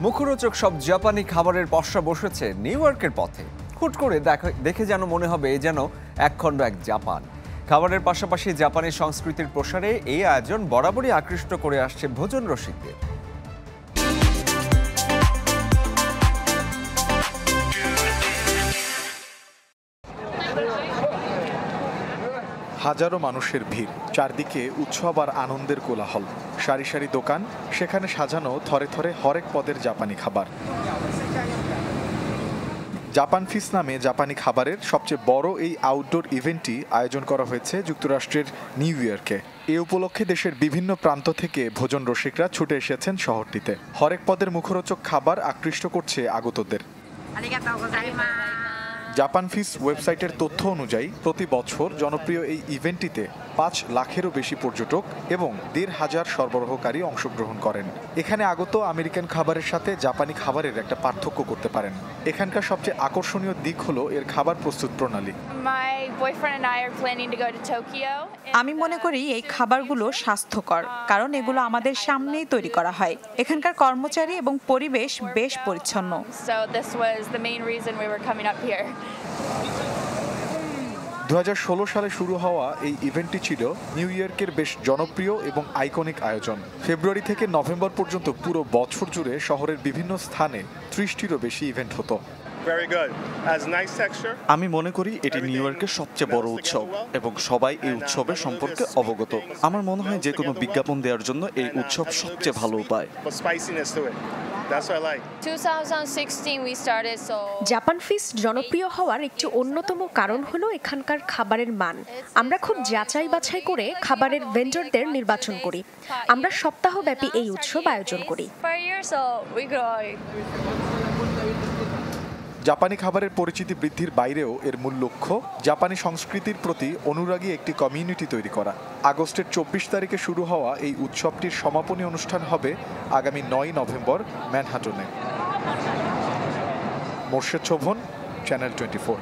মুখরোচক সব জাপানি খাবারের পসরা বসেছে নিউ ইয়র্কের পথে। হুট করে দেখে যেন মনে হবে যেন একখণ্ড এক জাপান। খাবারের পাশাপাশি জাপানি সংস্কৃতির প্রসারে এই আয়োজন বরাবরই আকৃষ্ট করে আসছে ভোজন রসিকদের। হাজারো মানুষের ভিড়, চারদিকে উৎসব আর আনন্দের কোলাহল। সারি সারি দোকান, সেখানে সাজানো থরে থরে হরেক পদের জাপানি খাবার। জাপান ফিস্ট নামে জাপানি খাবারের সবচেয়ে বড় এই আউটডোর ইভেন্টটি আয়োজন করা হয়েছে যুক্তরাষ্ট্রের নিউ ইয়র্কে। এ উপলক্ষে দেশের বিভিন্ন প্রান্ত থেকে ভোজন রসিকরা ছুটে এসেছেন শহরটিতে। হরেক পদের মুখরোচক খাবার আকৃষ্ট করছে আগতদের। জাপান ফিস্ট ওয়েবসাইটের তথ্য অনুযায়ী প্রতি বছর জনপ্রিয় এই ইভেন্টটিতে ৫ লাখেরও বেশি পর্যটক এবং ১৫০০ সরবরাহকারী অংশগ্রহণ করেন। এখানে আগত আমেরিকান খাবারের সাথে জাপানি খাবারের একটা পার্থক্য করতে পারেন। এখানকার সবচেয়ে আকর্ষণীয় দিক হলো এর খাবার প্রস্তুত প্রণালী। আমি মনে করি এই খাবারগুলো স্বাস্থ্যকর, কারণ এগুলো আমাদের সামনেই তৈরি করা হয়। এখানকার কর্মচারী এবং পরিবেশ বেশ পরিচ্ছন্ন। ২০১৬ সালে শুরু হওয়া এই ইভেন্টটি ছিল নিউ ইয়র্কের বেশ জনপ্রিয় এবং আইকনিক আয়োজন। ফেব্রুয়ারি থেকে নভেম্বর পর্যন্ত পুরো বছর জুড়ে শহরের বিভিন্ন স্থানে ৩০টিরও বেশি ইভেন্ট হতো। আমি মনে করি এটি নিউ ইয়র্কের সবচেয়ে বড় উৎসব এবং সবাই এই উৎসবের সম্পর্কে অবগত। আমার মনে হয় যে কোনো বিজ্ঞাপন দেওয়ার জন্য এই উৎসব সবচেয়ে ভালো উপায়। জাপান ফিস্ট জনপ্রিয় হওয়ার একটি অন্যতম কারণ হলো এখানকার খাবারের মান। আমরা খুব যাচাই বাছাই করে খাবারের ভেন্ডরদের নির্বাচন করি। আমরা সপ্তাহব্যাপী এই উৎসব আয়োজন করি। জাপানি খাবারের পরিচিতি বৃদ্ধির বাইরেও এর মূল লক্ষ্য জাপানি সংস্কৃতির প্রতি অনুরাগী একটি কমিউনিটি তৈরি করা। আগস্টের ২৪ তারিখে শুরু হওয়া এই উৎসবটির সমাপনী অনুষ্ঠান হবে আগামী ৯ নভেম্বর ম্যানহাটনে। মোর্শেদ শোভন, চ্যানেল 24।